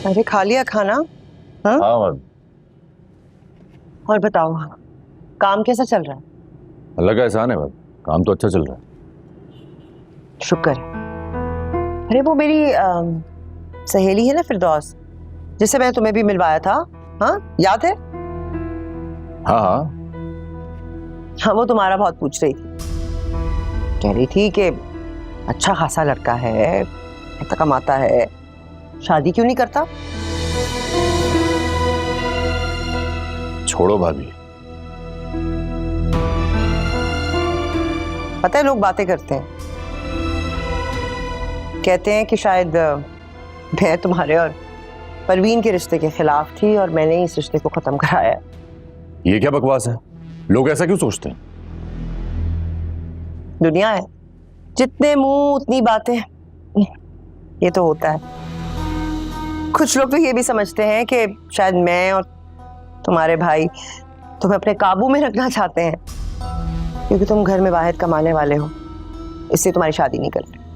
अरे खा लिया खाना? हाँ हाँ, और बताओ, काम कैसा चल रहा है? अल्लाह का एहसान है भाई, काम तो अच्छा चल रहा है। शुक्र है। अरे वो मेरी सहेली है ना फिरदौस, जिससे मैं तुम्हें भी मिलवाया था, हाँ याद है? हाँ हाँ, हाँ वो तुम्हारा बहुत पूछ रही थी, कह रही थी कि अच्छा खासा लड़का है, पैसा कमाता है, शादी क्यों नहीं करता? छोड़ो भाभी। पता है लोग बातें करते हैं, कहते हैं कि शायद मैं तुम्हारे और परवीन के रिश्ते के खिलाफ थी और मैंने ही इस रिश्ते को खत्म कराया है। ये क्या बकवास है? लोग ऐसा क्यों सोचते हैं? दुनिया है, जितने मुंह उतनी बातें, ये तो होता है। कुछ लोग तो ये भी समझते हैं कि शायद मैं और तुम्हारे भाई तुम्हें अपने काबू में रखना चाहते हैं क्योंकि तुम घर में वाहिद कमाने वाले हो, इसलिए तुम्हारी शादी नहीं करते।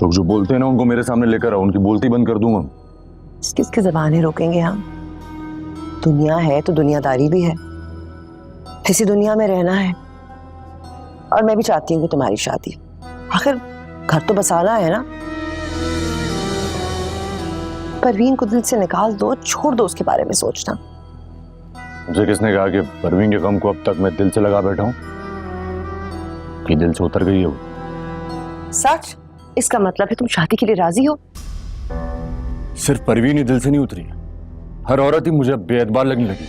लोग जो बोलते हैं ना उनको मेरे सामने लेकर आओ, उनकी बोलती बंद कर दूंगा। किसकी ज़बानें रोकेंगे हम? दुनिया है तो दुनियादारी भी है, इसी दुनिया में रहना है। और मैं भी चाहती हूँ कि तुम्हारी शादी, आखिर घर तो बसाना है ना। परवीन को दिल से निकाल दो, छोड़ दो उसके बारे में सोचना। मुझे किसने कहा कि परवीन के गम को अब तक मैं दिल से लगा बैठा हूँ? कि दिल से उतर गई है वो। सच? इसका मतलब है तुम शादी के लिए राजी हो? सिर्फ परवीन ही दिल से नहीं उतरी, हर औरत ही मुझे बेएतबार लगने लगी।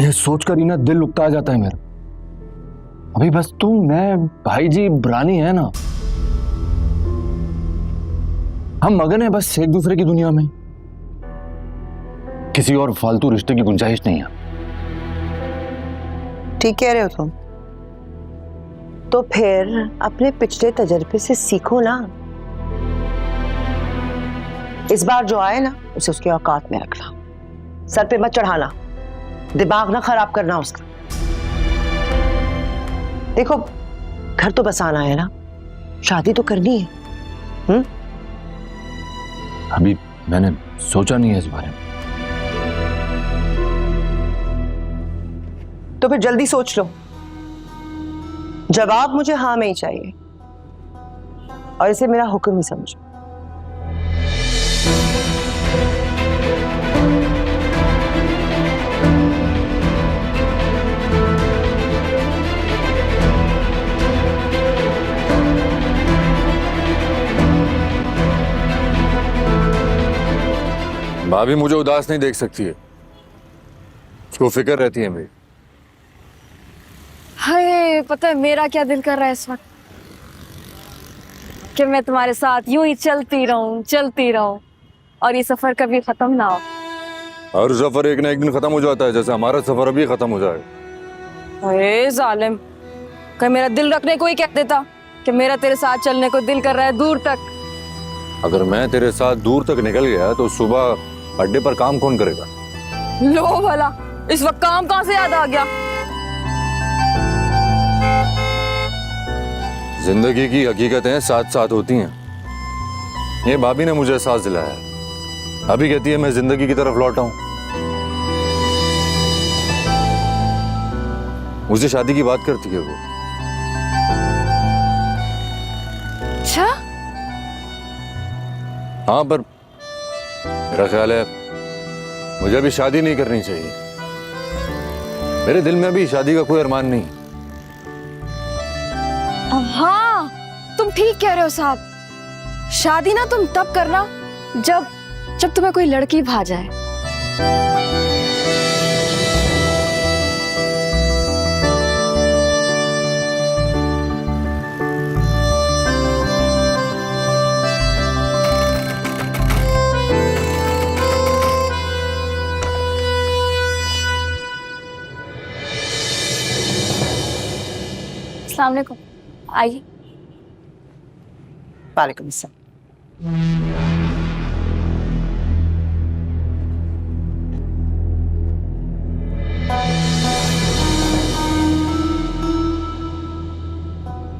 ये सोचकर ही ना दिल उकता जाता है मेरा। अभी बस तुम, मैं, भाई जी, रानी है ना, हम मगन है बस एक दूसरे की दुनिया में। किसी और फालतू रिश्ते की गुंजाइश नहीं है। ठीक कह रहे हो तुम। तो फिर अपने पिछले तजर्बे से सीखो ना। इस बार जो आए ना उसे उसके औकात में रखना, सर पे मत चढ़ाना, दिमाग ना खराब करना उसका। देखो घर तो बसाना है ना, शादी तो करनी है। अभी मैंने सोचा नहीं है इस बारे में। तो फिर जल्दी सोच लो, जवाब मुझे हाँ में ही चाहिए और इसे मेरा हुक्म ही समझो। भाभी मुझे उदास नहीं देख सकती है, उसको फिक्र रहती है मेरी। हाय, पता है मेरा क्या दिल कर रहा है इस वक्त? कि मैं तुम्हारे साथ यूं ही चलती रहूं और ये सफर कभी खत्म ना हो। हर सफर एक ना एक दिन खत्म हो जाता है, जैसे हमारा सफर अभी खत्म हो जाए। अरे जालिम, कहीं मेरा दिल रखने को ही कह देता कि मेरा तेरे साथ चलने को दिल कर रहा है दूर तक। अगर मैं तेरे साथ दूर तक निकल गया तो सुबह अड्डे पर काम कौन करेगा? लो भला, इस वक्त काम कहां से याद आ गया? जिंदगी की हकीकतें साथ साथ होती हैं, ये भाभी ने मुझे एहसास दिलाया है। अभी कहती है मैं जिंदगी की तरफ लौटा हूं। मुझसे शादी की बात करती है वो। अच्छा? हाँ, पर मेरा ख्याल है मुझे अभी शादी नहीं करनी चाहिए। मेरे दिल में अभी शादी का कोई अरमान नहीं। हाँ, तुम ठीक कह रहे हो साहब। शादी ना तुम तब करना जब तुम्हें कोई लड़की भा जाए। अस्सलाम वालेकुम, आइए। वालेकुम अस्सलाम।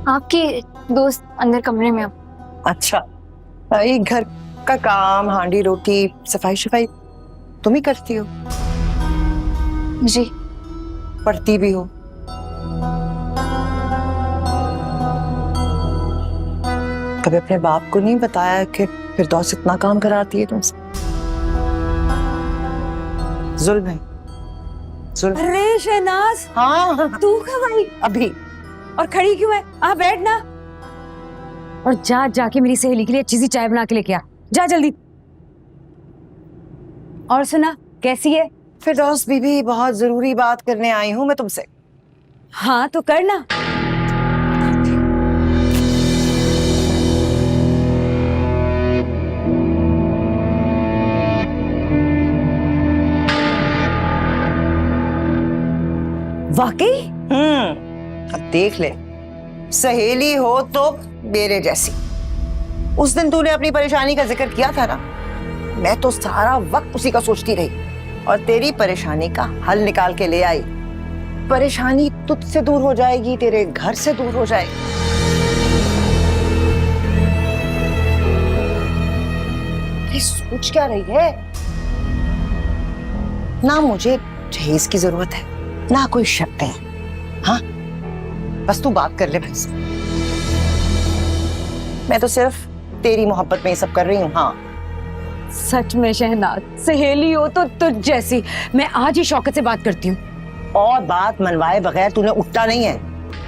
आपकी दोस्त अंदर कमरे में हो, अच्छा, ये घर का काम, हांडी रोटी, सफाई शफाई तुम ही करती हो? जी। पढ़ती भी हो? कभी अपने बाप को नहीं बताया कि फिरदौस इतना काम कराती है तुमसे? जुल्म है, जुल्म। अरे शहनाज, हाँ, तू कब आई? अभी। और खड़ी क्यों है? आ बैठ ना। और जा जाके मेरी सहेली के लिए अच्छी सी चाय बना के लेके आ, जा जल्दी। और सुना, कैसी है? फिरदौस बीबी, बहुत जरूरी बात करने आई हूँ मैं तुमसे। हाँ तो कर ना। वाकई? अब देख ले, सहेली हो तो मेरे जैसी। उस दिन तूने अपनी परेशानी का जिक्र किया था ना, मैं तो सारा वक्त उसी का सोचती रही और तेरी परेशानी का हल निकाल के ले आई। परेशानी तुझसे दूर हो जाएगी, तेरे घर से दूर हो जाएगी। ये सोच क्या रही है? ना मुझे जहेज की जरूरत है, ना कोई शर्त है। हाँ, बस तू बात कर ले बस। मैं तो सिर्फ तेरी मोहब्बत में ये सब कर रही हूँ। हाँ, सच में शहनाज, सहेली हो तो तुझ जैसी। मैं आज ही शौकत से बात करती हूँ। और बात मनवाए बगैर तूने उठता नहीं है,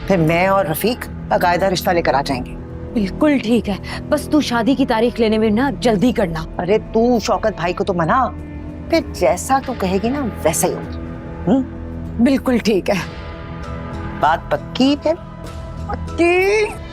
फिर मैं और रफीक बाकायदा रिश्ता लेकर आ जाएंगे। बिल्कुल ठीक है, बस तू शादी की तारीख लेने में ना जल्दी करना। अरे तू शौकत भाई को तो मना, फिर जैसा तू कहेगी ना वैसा ही होगा। बिल्कुल ठीक है। बात पक्की है? पक्की।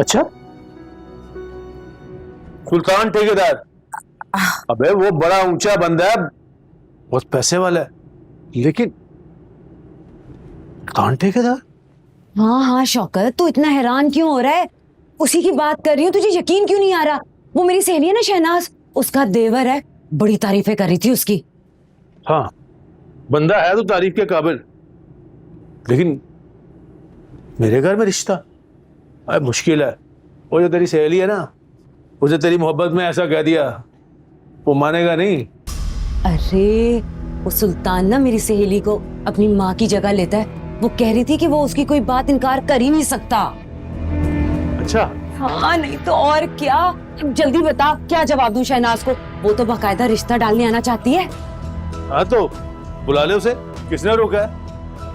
अच्छा, सुल्तान ठेकेदार? अबे वो बड़ा ऊंचा बंदा है, बहुत पैसे वाला है, लेकिन सुल्तान ठेकेदार? हाँ हाँ शौकत, तू इतना हैरान क्यों हो रहा है? उसी की बात कर रही हूँ, तुझे यकीन क्यों नहीं आ रहा? वो मेरी सहेली है ना शहनाज, उसका देवर है, बड़ी तारीफें कर रही थी उसकी। हाँ, बंदा है तो तारीफ के काबिल, लेकिन मेरे घर में रिश्ता अरे मुश्किल है। वो जो तेरी सहेली है ना, उसे तेरी मोहब्बत में ऐसा कह दिया, वो मानेगा नहीं। अरे वो सुल्तान ना मेरी सहेली को अपनी माँ की जगह लेता है। वो कह रही थी कि वो उसकी कोई बात इनकार कर ही नहीं सकता। अच्छा? हाँ नहीं तो और क्या। अब जल्दी बता, क्या जवाब दूं शहनाज को? वो तो बाकायदा रिश्ता डालने आना चाहती है। हाँ तो बुला ले उसे, किसने रोका है?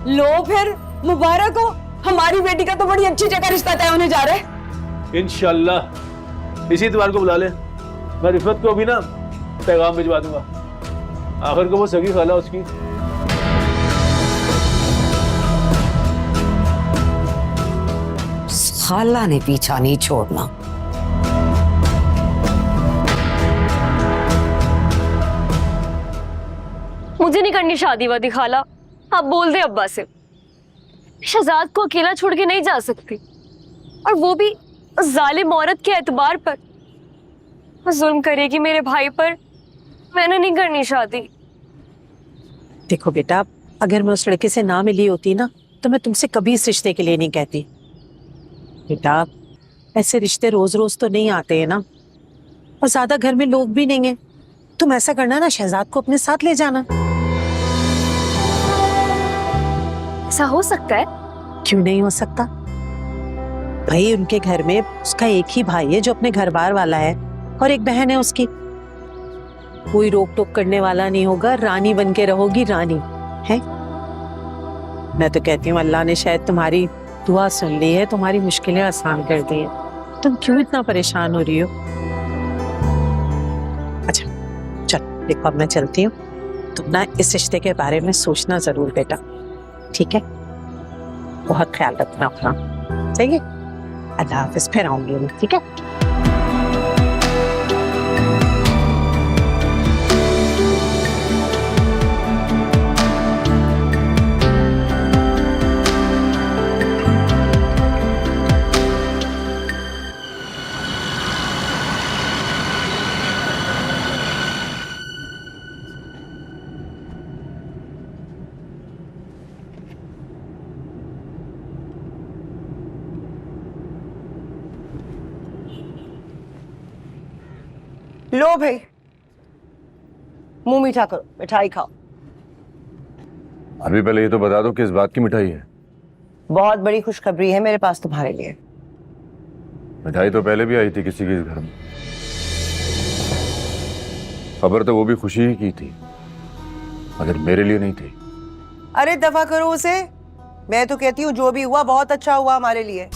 लो फिर, मुबारक हो, हमारी बेटी का तो बड़ी अच्छी जगह रिश्ता तय होने जा रहा है। इंशाल्लाह इसी इतवार को बुला ले। मैं रिफत को भी ना पैगाम भिजवा दूंगा, आखिर को वो सगी खाला उसकी। खाला ने पीछा नहीं छोड़ना। मुझे नहीं करनी शादी वादी खाला, आप बोल दे अब्बा से। शहजाद को अकेला छोड़ के नहीं जा सकती, और वो भी उस जालिम औरत के एतबार पर। वो जुल्म करेगी मेरे भाई पर। मैंने नहीं करनी शादी। देखो बेटा, अगर मैं उस लड़के से ना मिली होती ना, तो मैं तुमसे कभी इस रिश्ते के लिए नहीं कहती। बेटा, ऐसे रिश्ते रोज रोज तो नहीं आते हैं ना, और ज्यादा घर में लोग भी नहीं है। तुम ऐसा करना ना, शहजाद को अपने साथ ले जाना। ऐसा हो सकता है? क्यों नहीं हो सकता भाई? उनके घर में उसका एक ही भाई है जो अपने घर बार वाला है, और एक बहन है उसकी। कोई रोक टोक करने वाला नहीं होगा, रानी बन के रहोगी, रानी है। मैं तो कहती हूँ अल्लाह ने शायद तुम्हारी दुआ सुन ली है, तुम्हारी मुश्किलें आसान कर दी है। तुम क्यों इतना परेशान हो रही हो? अच्छा चल देखो, अब मैं चलती हूँ। तुम ना इस रिश्ते के बारे में सोचना जरूर बेटा, ठीक है? बहुत ख्याल रखना अपना, सही है? अल्लाह हाफिज, फिर आऊंगी मैं, ठीक है? लो भाई, मुंह मीठा करो, मिठाई खाओ। अभी पहले ये तो बता दो किस बात की मिठाई है। बहुत बड़ी खुशखबरी है मेरे पास तुम्हारे लिए। मिठाई तो पहले भी आई थी किसी के घर में, खबर तो वो भी खुशी ही की थी, मगर मेरे लिए नहीं थी। अरे दफा करो उसे, मैं तो कहती हूँ जो भी हुआ बहुत अच्छा हुआ हमारे लिए।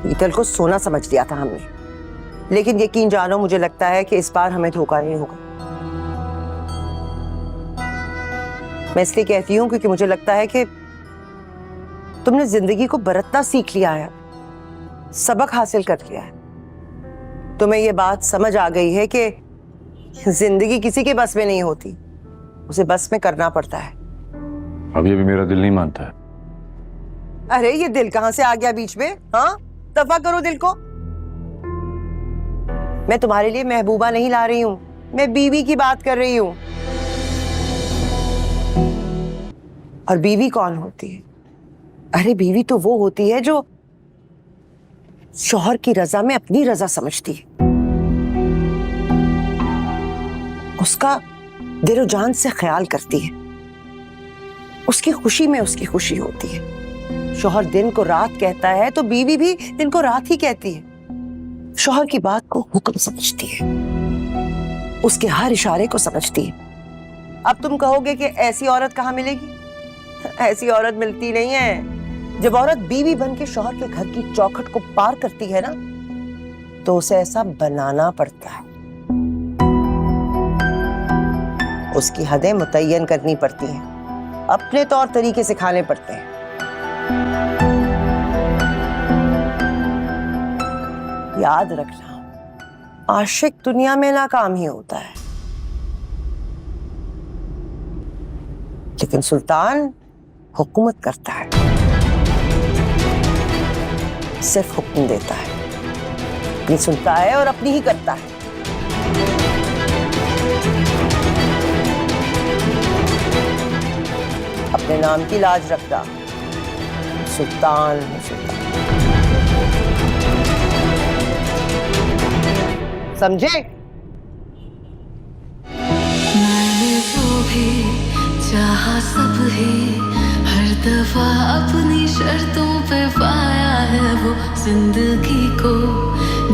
पीतल को सोना समझ लिया था हमने, लेकिन यकीन जानो मुझे लगता है कि इस बार हमें धोखा नहीं होगा। मैं इसलिए कहती हूँ क्योंकि मुझे लगता है कि तुमने जिंदगी को बरतना सीख लिया है, सबक हासिल कर लिया है। तुम्हें ये बात समझ आ गई है कि जिंदगी किसी के बस में नहीं होती, उसे बस में करना पड़ता है। अभी अभी मेरा दिल नहीं मानता है। अरे ये दिल कहां से आ गया बीच में? हाँ, दफा करो दिल को। मैं तुम्हारे लिए महबूबा नहीं ला रही हूं, मैं बीवी की बात कर रही हूं। और बीवी कौन होती है? अरे बीवी तो वो होती है जो शौहर की रजा में अपनी रजा समझती है, उसका दिलो जान से ख्याल करती है, उसकी खुशी में उसकी खुशी होती है। शौहर दिन को रात कहता है तो बीवी भी दिन को रात ही कहती है। शौहर की बात को हुक्म समझती है, उसके हर इशारे को समझती है। अब तुम कहोगे कि ऐसी औरत कहाँ मिलेगी? ऐसी औरत मिलती नहीं है। जब औरत बीवी बन के शौहर के घर की चौखट को पार करती है ना, तो उसे ऐसा बनाना पड़ता है, उसकी हदें मुतय्यन करनी पड़ती हैं, अपने तौर तरीके से खाने पड़ते हैं। याद रखना, आशिक दुनिया में नाकाम ही होता है, लेकिन सुल्तान हुकूमत करता है, सिर्फ हुक्म देता है, अपनी सुनता है और अपनी ही करता है। अपने नाम की लाज रखना, सुल्तान सुल्तान। समझे? मैंने जो भी चाहा सब ही हर दफा अपनी शर्तों पे पाया है, वो जिंदगी को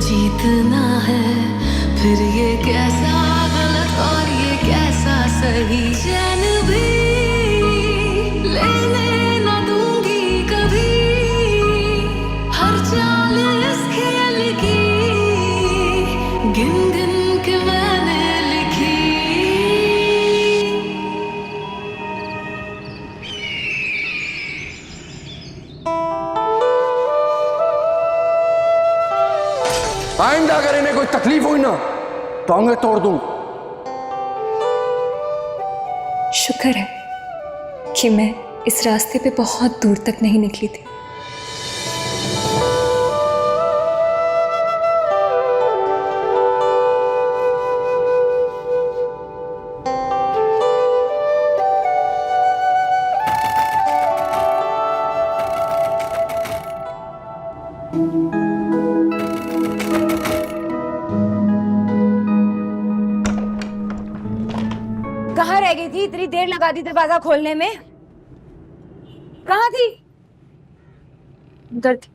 जीतना है। फिर ये कैसा गलत और ये कैसा सही, चैन भी लेने ना दूंगी कभी, हर चाल इस खेल की गिन गिन के मैंने लिखी। आइंदा अगर इन्हें कोई तकलीफ हुई ना तो आंगे तोड़ दूं। शुक्र है कि मैं इस रास्ते पे बहुत दूर तक नहीं निकली थी। कहाँ रह गई थी? इतनी देर लगा दी दरवाजा खोलने में। कहाँ थी? उधर थी।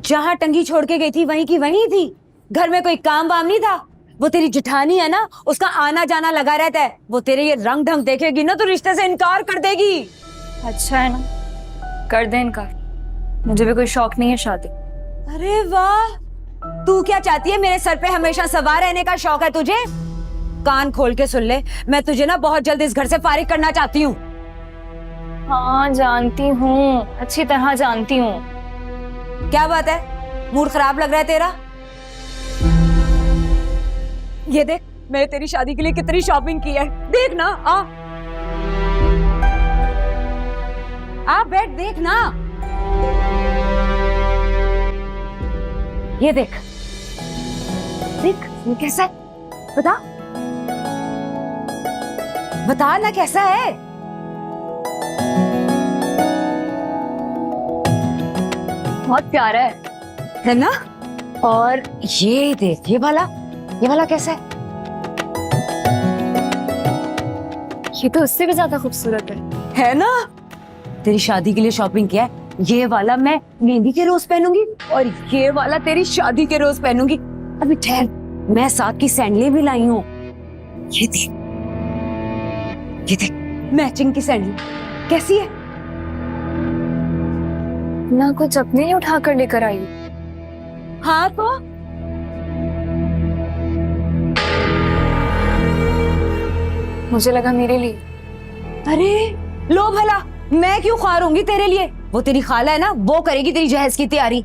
जहाँ टंगी छोड़ के गई थी वहीं की वहीं थी। घर में कोई काम वाम नहीं था? वो तेरी जिठानी है ना, उसका आना जाना लगा रहता है। वो तेरे ये रंग ढंग देखेगी ना तो रिश्ते से इनकार कर देगी। अच्छा है ना, कर दे इनकार, मुझे भी कोई शौक नहीं है शादी। अरे वाह, तू क्या चाहती है? मेरे सर पे हमेशा सवार रहने का शौक है तुझे? कान खोल के सुन ले, मैं तुझे ना बहुत जल्द इस घर से फारिग करना चाहती हूँ। हाँ जानती हूँ, अच्छी तरह जानती हूँ। क्या बात है, मूड खराब लग रहा है तेरा? ये देख, मैंने तेरी शादी के लिए कितनी शॉपिंग की है, देख ना। आ बैठ, देख ना। ये देख देख, ये कैसा है? बता बता ना, कैसा है? बहुत प्यारा है ना? और ये देख, ये वाला कैसा है? ये तो उससे भी ज्यादा खूबसूरत है ना? तेरी शादी के लिए शॉपिंग किया है। ये वाला मैं मेहंदी के रोज पहनूंगी और ये वाला तेरी शादी के रोज पहनूंगी। अभी ठहर, मैं साथ की सैंडलें भी लाई हूँ। ये देख मैचिंग की सैंडल कैसी है? ना कुछ अपने ही उठा कर लेकर आई। हाँ तो मुझे लगा मेरे लिए। अरे लो भला, मैं क्यों ख्वार होंगी तेरे लिए? वो तेरी खाला है ना, वो करेगी तेरी जहेज की तैयारी।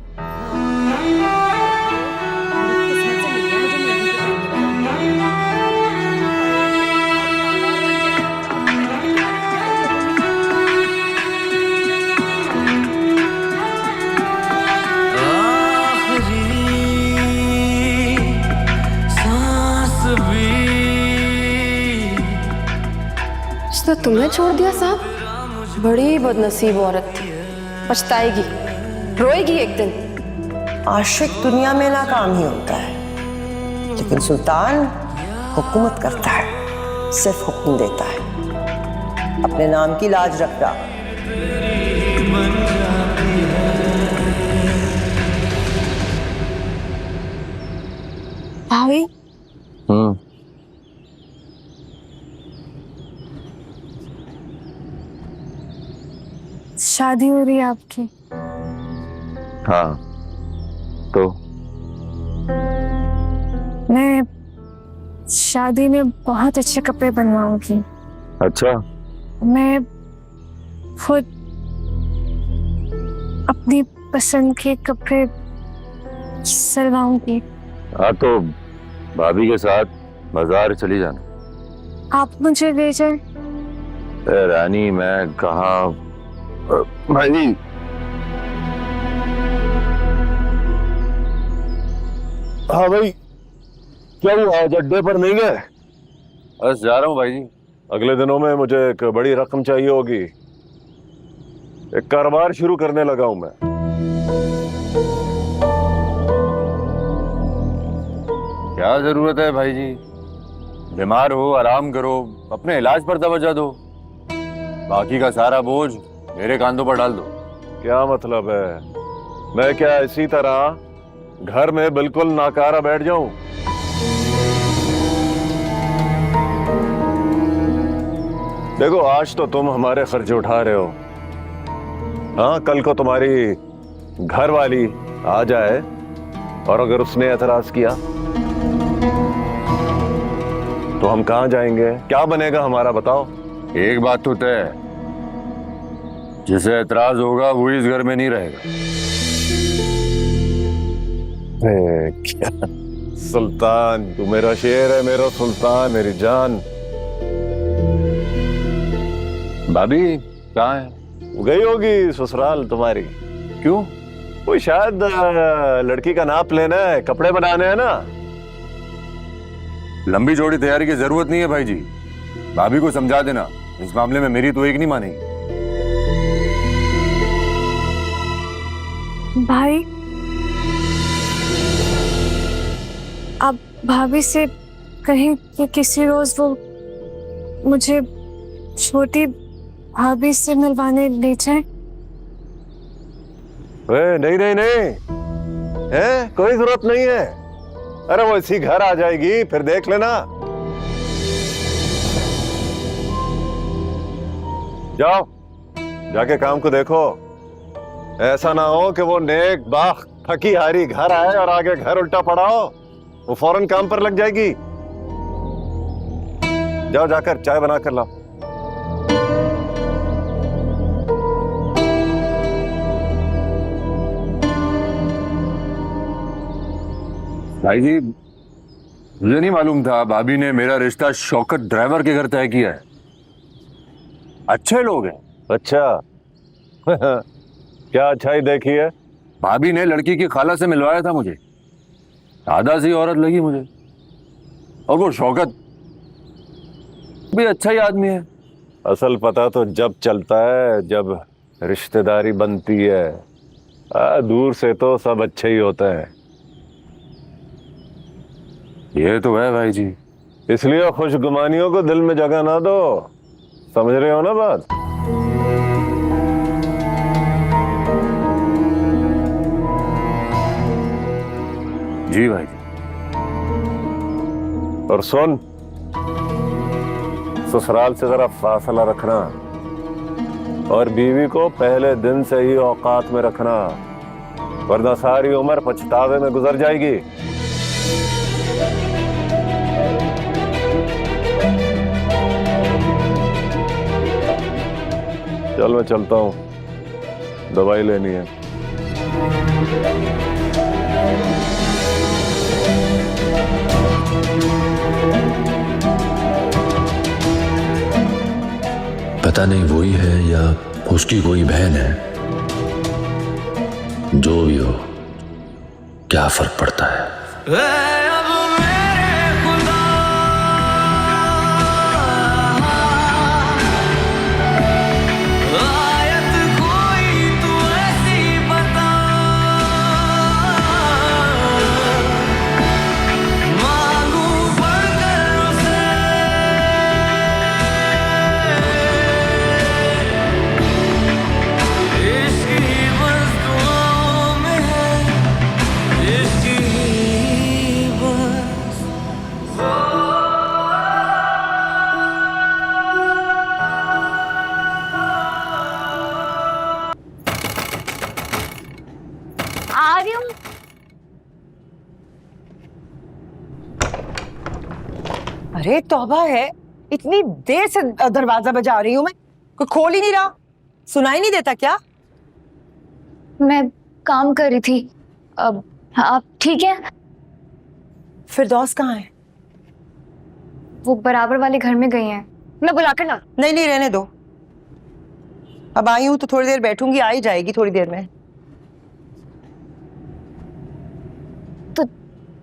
तो तुमने छोड़ दिया साहब? बड़ी बदनसीब औरत थी, पछताएगी, रोएगी एक दिन। आशिक दुनिया में नाकाम ही होता है, लेकिन सुल्तान हुकूमत करता है, सिर्फ हुक्म देता है, अपने नाम की लाज रखता। भाभी शादी हो रही है आपकी? हाँ तो मैं शादी में बहुत अच्छे कपड़े बनवाऊंगी। अच्छा, मैं खुद अपनी पसंद के कपड़े सिलवाऊंगी। हाँ तो भाभी के साथ बाजार चली जाना। आप मुझे ले जाए। रानी मैं कहाँ भाई। हाँ भाई, क्या हुआ, आज अड्डे पर नहीं गए? बस जा रहा हूँ भाई जी। अगले दिनों में मुझे एक बड़ी रकम चाहिए होगी, एक कारोबार शुरू करने लगा हूं मैं। क्या जरूरत है भाई जी, बीमार हो आराम करो, अपने इलाज पर तवज्जो दो, बाकी का सारा बोझ मेरे कांधों पर डाल दो। क्या मतलब है, मैं क्या इसी तरह घर में बिल्कुल नाकारा बैठ जाऊं? देखो आज तो तुम हमारे खर्च उठा रहे हो, हाँ कल को तुम्हारी घर वाली आ जाए और अगर उसने एतराज किया तो हम कहां जाएंगे, क्या बनेगा हमारा, बताओ। एक बात तो तय है, जिसे एतराज होगा वो इस घर में नहीं रहेगा। क्या सुल्तान, तू मेरा शेर है, मेरा सुल्तान, मेरी जान। भाभी कहाँ है? गई होगी ससुराल तुम्हारी। क्यों? कोई शायद लड़की का नाप लेना है, कपड़े बनाने हैं ना। लंबी चौड़ी तैयारी की जरूरत नहीं है भाई जी, भाभी को समझा देना, इस मामले में मेरी तो एक नहीं मानेगी। भाई अब भाभी से कहीं कि किसी रोज वो मुझे छोटी भाभी से मिलवाने ले जाए। नहीं नहीं नहीं है, कोई जरूरत नहीं है। अरे वो इसी घर आ जाएगी, फिर देख लेना। जाओ जाके काम को देखो, ऐसा ना हो कि वो नेक बाख थकी हारी घर आए और आगे घर उल्टा पड़ा हो, वो फौरन काम पर लग जाएगी। जाओ जाकर चाय बना कर लाओ। भाई जी, मुझे नहीं मालूम था भाभी ने मेरा रिश्ता शौकत ड्राइवर के घर तय किया है। अच्छे लोग हैं। अच्छा क्या अच्छाई देखी है? भाभी ने लड़की की खाला से मिलवाया था मुझे। सादा सी औरत लगी मुझे, और वो शौकत भी अच्छा ही आदमी है। असल पता तो जब चलता है जब रिश्तेदारी बनती है। दूर से तो सब अच्छे ही होते हैं। ये तो है भाई जी, इसलिए खुशगुमानियों को दिल में जगह ना दो। समझ रहे हो ना बात? जी भाई जी। और सुन, ससुराल से जरा फासला रखना और बीवी को पहले दिन से ही औकात में रखना, वरना सारी उम्र पछतावे में गुजर जाएगी। चल मैं चलता हूँ, दवाई लेनी है। पता नहीं वही है या उसकी कोई बहन है। जो भी हो, क्या फर्क पड़ता है। आ रही हूँ। अरे तौबा है, इतनी देर से दरवाजा बजा रही हूँ मैं, कोई खोल ही नहीं रहा। सुनाई नहीं देता क्या? मैं काम कर रही थी। अब आप ठीक है? फिरदौस कहाँ है? वो बराबर वाले घर में गई हैं। मैं बुला कर ला। नहीं नहीं, रहने दो। अब आई हूँ तो थोड़ी देर बैठूंगी, आ ही जाएगी थोड़ी देर में। तो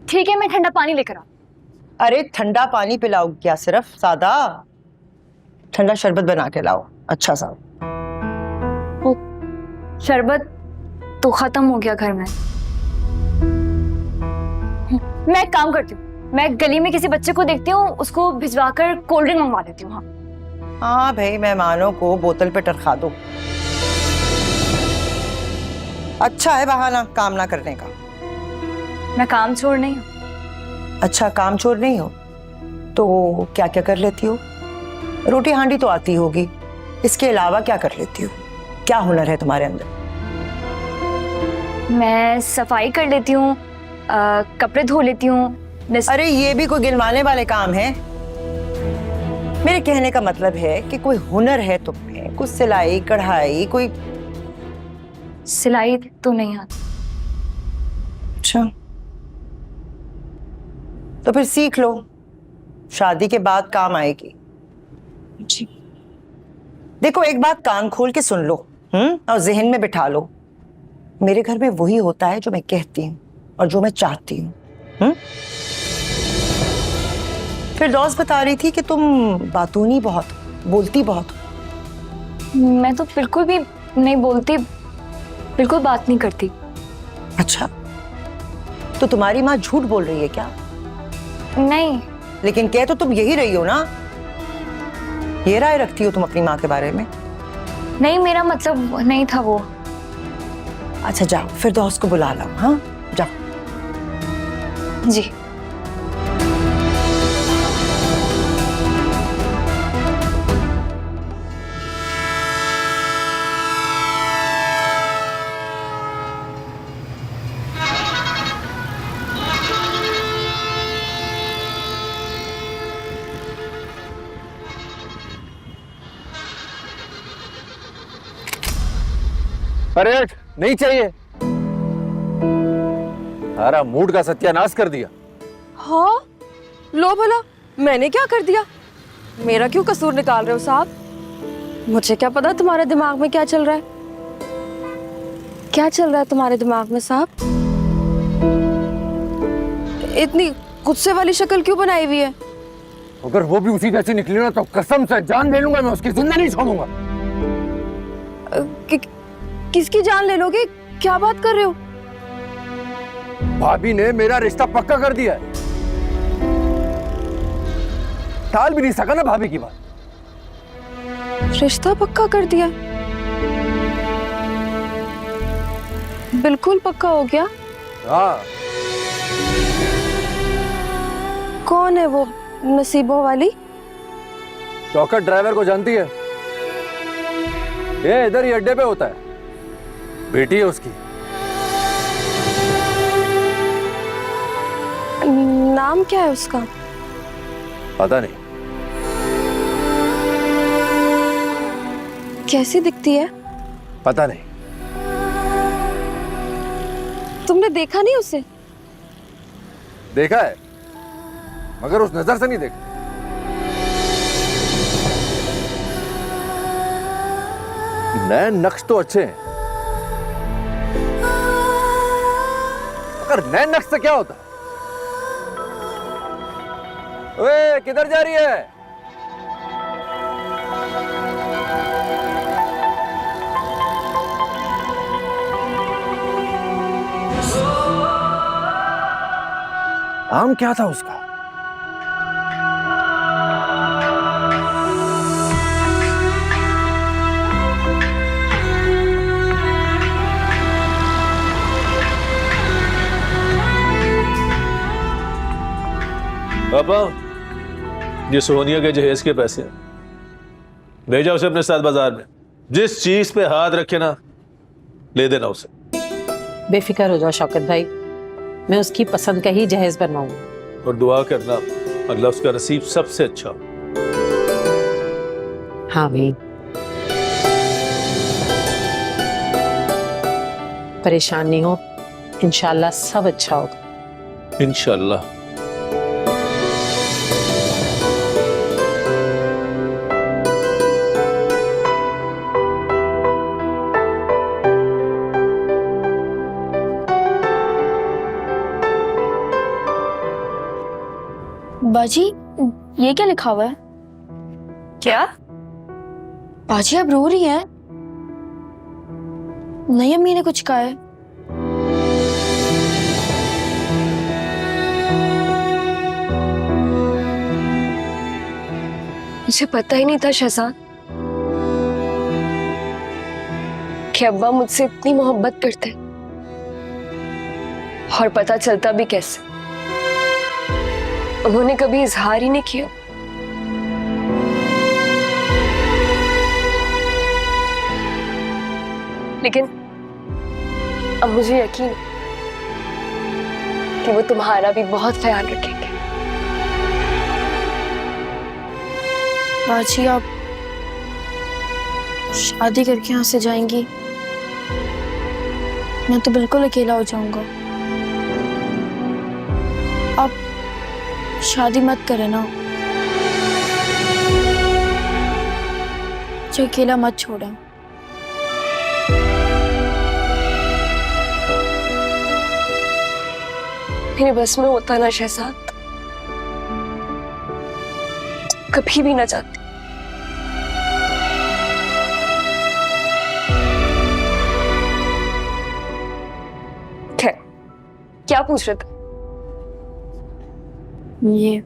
ठीक है, मैं ठंडा पानी लेकर आ। अरे ठंडा पानी पिलाओ क्या? सिर्फ सादा? ठंडा शरबत बना के लाओ, अच्छा सा। वो शरबत तो खत्म हो गया घर में। मैं एक काम करती हूँ, मैं गली में किसी बच्चे को देखती हूँ, उसको भिजवाकर कोल्ड ड्रिंक मंगवा देती हूँ। हाँ भाई, मेहमानों को बोतल पे टरखा दो। अच्छा है बहाना काम ना करने का। मैं काम छोड़ नहीं हूँ। अच्छा, काम चोर नहीं हो तो क्या क्या कर लेती हो? रोटी हांडी तो आती होगी, इसके अलावा क्या कर लेती हो? क्या हुनर है तुम्हारे अंदर? मैं सफाई कर लेती हूँ, कपड़े धो लेती हूँ। अरे ये भी कोई गिनवाने वाले काम है? मेरे कहने का मतलब है कि कोई हुनर है तुम में, कुछ सिलाई कढ़ाई कोई? सिलाई तो नहीं आती। अच्छा, तो फिर सीख लो, शादी के बाद काम आएगी। जी। देखो, एक बात कान खोल के सुन लो, और जहन में बिठा लो। मेरे घर में वही होता है जो मैं कहती हूँ और जो मैं चाहती हूँ। फिर दोस्त बता रही थी कि तुम बातूनी बहुत, बोलती बहुत। मैं तो बिल्कुल भी नहीं बोलती, बिल्कुल बात नहीं करती। अच्छा, तो तुम्हारी माँ झूठ बोल रही है क्या? नहीं। लेकिन कह तो तुम यही रही हो ना? ये राय रखती हो तुम अपनी माँ के बारे में? नहीं, मेरा मतलब नहीं था वो। अच्छा जाओ, फिर दोस्त को बुला लाओ। हाँ जाओ। जी। अरे नहीं चाहिए, सारा मूड का सत्यानाश कर दिया। हाँ लो भला, मैंने क्या कर दिया? मेरा क्यों कसूर निकाल रहे हो साहब? मुझे क्या पता तुम्हारे दिमाग में क्या चल रहा है? क्या चल रहा है तुम्हारे दिमाग में साहब? इतनी गुस्से वाली शक्ल क्यों बनाई हुई है? अगर वो भी उसी जैसी निकली ना तो कसम से जान ले लूंगा मैं, उसकी जिंदा नहीं छोड़ूंगा। किसकी जान ले लोगे? क्या बात कर रहे हो? भाभी ने मेरा रिश्ता पक्का कर दिया है, टाल भी नहीं सका ना भाभी की बात। रिश्ता पक्का कर दिया? बिल्कुल पक्का हो गया? हाँ। कौन है वो नसीबों वाली? शौकत ड्राइवर को जानती है? ये इधर ही अड्डे पे होता है, बेटी है उसकी। नाम क्या है उसका? पता नहीं। कैसी दिखती है? पता नहीं। तुमने देखा नहीं उसे? देखा है मगर उस नजर से नहीं देखा। नए नक्श तो अच्छे हैं, मगर नए नक्श से क्या होता है? ओए किधर जा रही है? नाम क्या था उसका? पापा, ये सोनिया के जहेज के पैसे भेजा उसे अपने साथ बाजार में। जिस चीज पे हाथ रखे ना ले देना उसे। बेफिक्र हो जाओ शौकत भाई, मैं उसकी पसंद का ही जहेज बनवाऊंगा। और दुआ करना अल्लाह उसका नसीब सबसे अच्छा हो। हाँ भाई, परेशान नहीं हो, इंशाल्लाह सब अच्छा होगा। इंशाल्लाह। बाजी, ये क्या लिखा हुआ है? क्या? बाजी आप रो रही हैं? नहीं अम्मी ने कुछ कहा है? मुझे पता ही नहीं था शहजाद कि अब्बा मुझसे इतनी मोहब्बत करते, और पता चलता भी कैसे? उन्होंने कभी इजहार ही नहीं किया। लेकिन अब मुझे यकीन है कि वो तुम्हारा भी बहुत ख्याल रखेंगे। बाजी आप शादी करके यहाँ से जाएंगी, मैं तो बिल्कुल अकेला हो जाऊंगा। आप शादी मत करें ना, मुझे अकेला मत छोड़ें। मेरे बस में होता ना शहजाद, कभी भी ना चाहती। खैर, क्या पूछ रहे थे? ये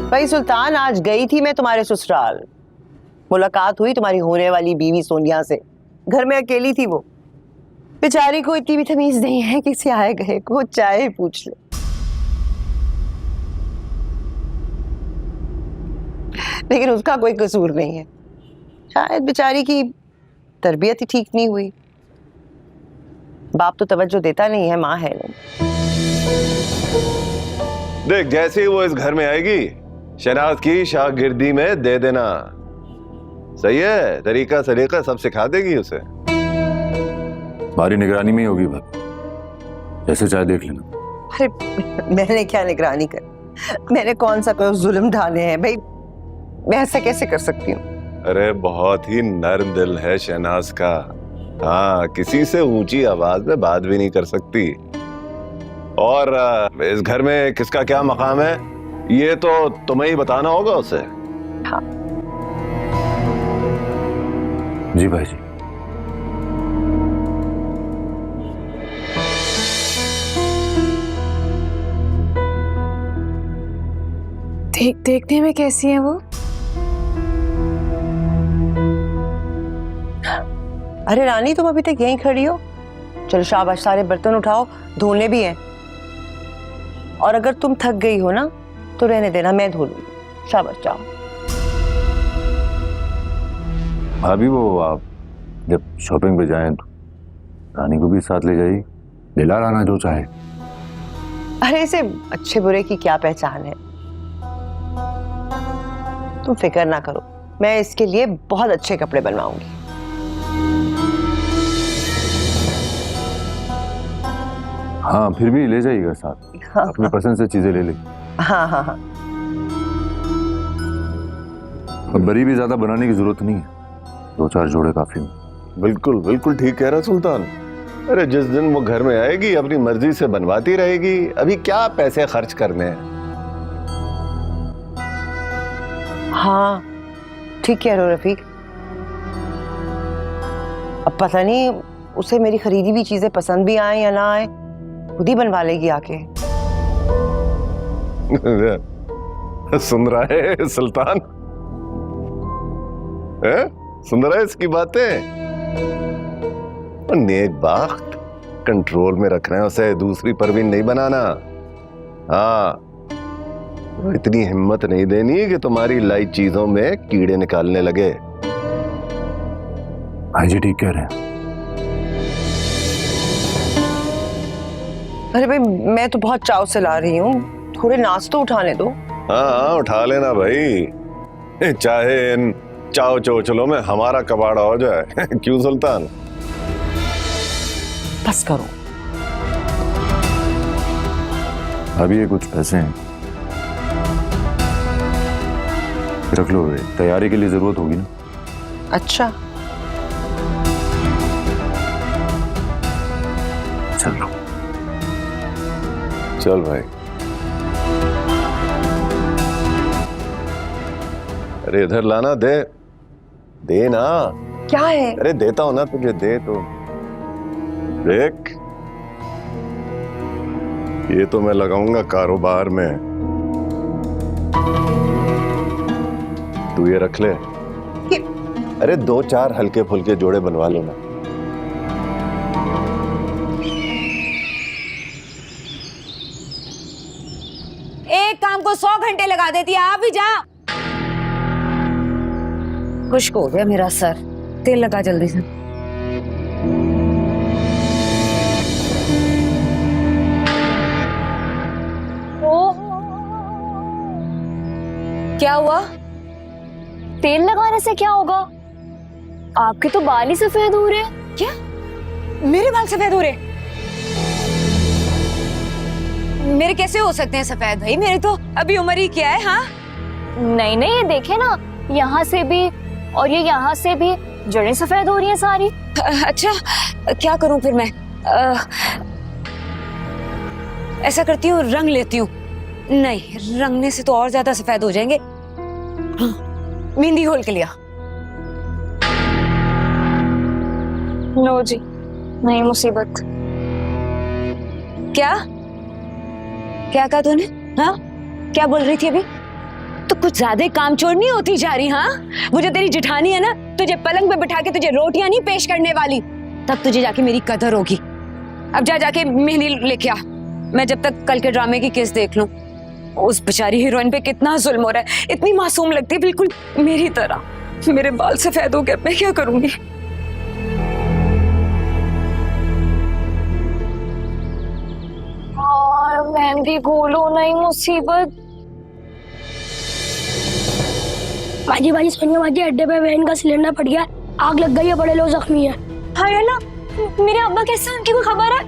भाई सुल्तान, आज गई थी मैं तुम्हारे ससुराल, मुलाकात हुई तुम्हारी होने वाली बीवी सोनिया से। घर में अकेली थी वो, बेचारी को इतनी भी तमीज नहीं है किसी आए गए को चाहे पूछ ले। लेकिन उसका कोई कसूर नहीं है, शायद बेचारी की तरबियत ही ठीक नहीं हुई। बाप तो तवज्जो देता नहीं है, माँ है नहीं। देख, जैसे ही वो इस घर में आएगी शहनाज की शागिर्दी में दे देना, सही है? तरीका सलीका सब सिखा देगी उसे। हमारी निगरानी में ही होगी भाभी, जैसे चाहे देख लेना। अरे मैंने क्या निगरानी कर, मैंने कौन सा कोई जुल्म ढाले हैं भाई, मैं ऐसा कैसे कर सकती हूँ? अरे बहुत ही नर्म दिल है शहनाज का। हाँ, किसी से ऊंची आवाज में बात भी नहीं कर सकती। और इस घर में किसका क्या मकाम है ये तो तुम्हें ही बताना होगा उसे। हाँ जी भाई जी। देखने में कैसी है वो? अरे रानी, तुम अभी तक यहीं खड़ी हो? चलो शाबाश, सारे बर्तन उठाओ, धोने भी हैं। और अगर तुम थक गई हो ना तो रहने देना, मैं धो लूंगी। शाबाश, जाओ। भाभी वो आप जब शॉपिंग पे जाएं तो रानी को भी साथ ले जाइए, दिला लाना जो चाहे। अरे इसे अच्छे बुरे की क्या पहचान है, तुम फिक्र ना करो, मैं इसके लिए बहुत अच्छे कपड़े बनवाऊंगी। हाँ फिर भी ले जाइएगा साथ, अपनी पसंद से चीजें ले ले। हाँ हाँ हाँ। अब बरी भी ज्यादा बनाने की जरूरत नहीं है, 2-4 जोड़े काफी हैं। बिल्कुल बिल्कुल ठीक कह रहा सुल्तान। अरे जिस दिन वो घर में आएगी अपनी मर्जी से बनवाती रहेगी, अभी क्या पैसे खर्च करने हैं। हाँ ठीक कह रहे हो रफीक, अब पता नहीं उसे मेरी खरीदी हुई चीजें पसंद भी आए या ना आए, खुद ही बनवा लेगी आके। सुन रहा है सुल्तान? सुन रहा है इसकी बातें? नेक बाख्त कंट्रोल में रखना है उसे, दूसरी परवीन नहीं बनाना। हाँ, इतनी हिम्मत नहीं देनी कि तुम्हारी लाई चीजों में कीड़े निकालने लगे। भाई जी ठीक कह रहे हैं। अरे भाई मैं तो बहुत चाव से ला रही हूँ, थोड़े नाश्ते तो उठाने दो। हाँ उठा लेना भाई, चाहे इन चाव चोचलों में हमारा कबाड़ा हो जाए। क्यों सुल्तान? बस करो। अभी ये कुछ पैसे हैं, रख लो, तैयारी के लिए जरूरत होगी ना। अच्छा चलो चल भाई। अरे इधर लाना, दे ना। क्या है? अरे देता हूं ना तुझे, दे तो देख, ये तो मैं लगाऊंगा कारोबार में, तू ये रख ले। अरे 2-4 हल्के फुल्के जोड़े बनवा लेना। एक काम को 100 घंटे लगा देती है, आप भी जा। खुश्क हो गया मेरा सर, तेल लगा जल्दी से। क्या हुआ? तेल लगाने से क्या होगा? आपके तो बाल ही सफेद हो रहे हैं। क्या मेरे बाल सफेद हो रहे? मेरे कैसे हो सकते हैं सफेद भाई, मेरे तो अभी उम्र ही क्या है। हाँ नहीं नहीं, ये देखे ना, यहाँ से भी और ये यहाँ से भी जड़ें सफेद हो रही हैं सारी। अच्छा क्या करूं फिर मैं? ऐसा करती हूँ, रंग लेती हूँ। नहीं, रंगने से तो और ज्यादा सफेद हो जाएंगे। मेहंदी घोल के लिया। नो जी, नहीं मुसीबत। क्या क्या कहा तूने? हाँ क्या बोल रही थी अभी? तो कुछ ज्यादा कामचोर नहीं होती जा रही? हाँ वो जो तेरी जिठानी है ना, तुझे पलंग पे बिठा के तुझे रोटियां नहीं पेश करने वाली, तब तुझे जाके मेरी कदर होगी। अब जा जाके मेहंदी लेके आ, मैं जब तक कल के ड्रामे की किस्त देख लूं। उस बेचारी हीरोइन पे कितना जुल्म हो रहा है, इतनी मासूम लगती है बिल्कुल मेरी तरह। मेरे बाल सफेद हो गए, मैं क्या करूंगी? और मेहंदी खोलो नहीं मुसीबत। बाजी बाजी सोनिया बाजी अड्डे पे वैन का सिलेंडर फट गया, आग लग गई है, बड़े लोग जख्मी हैं। हाय अल्लाह, मेरे अब्बा कैसे हैं? उनकी कोई खबर है?